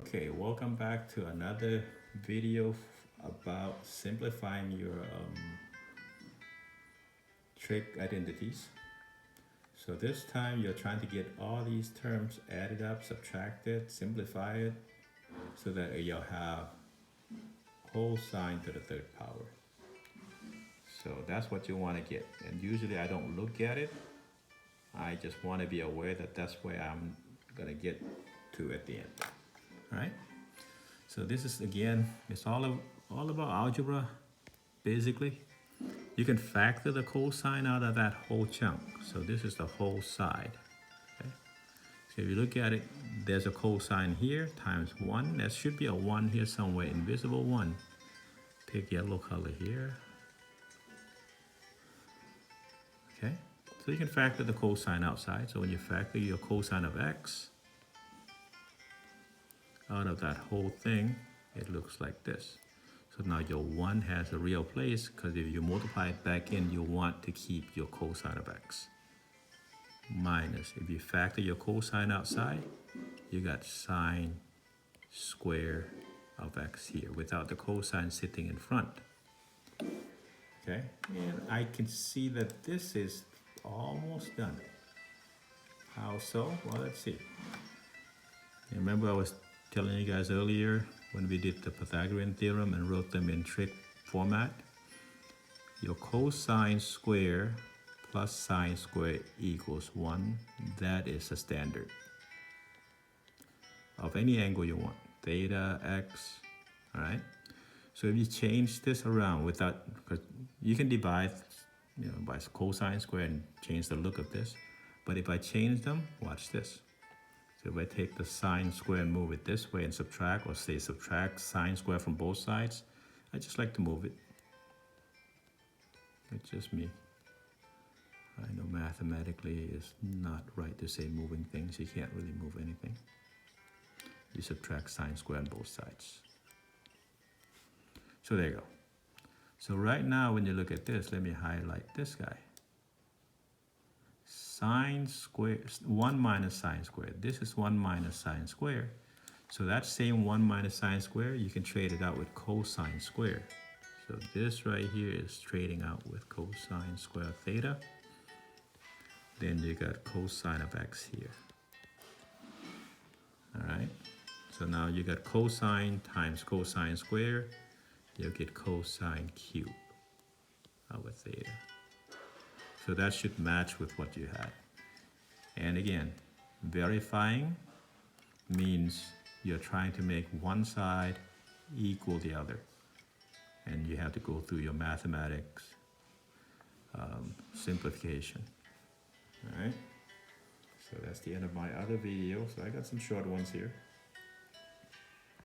Okay, welcome back to another video about simplifying your trig identities. So this time you're trying to get all these terms added up, subtracted, simplify it, so that you'll have whole sign to the third power. So that's what you want to get. And usually I don't look at it. I just want to be aware that that's where I'm going to get to at the end. All right? So this is, again, it's all about algebra, basically. You can factor the cosine out of that whole chunk. So this is the whole side. Okay? So if you look at it, there's a cosine here times 1. There should be a 1 here somewhere, invisible 1. Pick yellow color here. Okay? So you can factor the cosine outside. So when you factor your cosine of x out of that whole thing, it looks like this. So now your 1 has a real place, because if you multiply it back in, you want to keep your cosine of x. Minus, if you factor your cosine outside, you got sine square of x here, without the cosine sitting in front. Okay, and I can see that this is almost done. How so? Well, let's see. Remember I was telling you guys earlier when we did the Pythagorean theorem and wrote them in trig format? Your cosine square plus sine square equals 1. That is a standard of any angle you want, theta, x, all right? So if you change this around without, because you can divide by cosine square and change the look of this, but if I change them, watch this. So if I take the sine square and move it this way and subtract, or say subtract sine square from both sides, I just like to move it. It's just me. I know mathematically it's not right to say moving things. You can't really move anything. You subtract sine square on both sides. So there you go. So right now when you look at this, let me highlight this guy. Sine square, 1 minus sine squared. This is 1 minus sine squared. So that same 1 minus sine squared, you can trade it out with cosine squared. So this right here is trading out with cosine square theta. Then you got cosine of x here. All right. So now you got cosine times cosine squared. You'll get cosine cube over theta. So that should match with what you had. And again, verifying means you're trying to make one side equal the other. And you have to go through your mathematics simplification. All right. So that's the end of my other video. So I got some short ones here.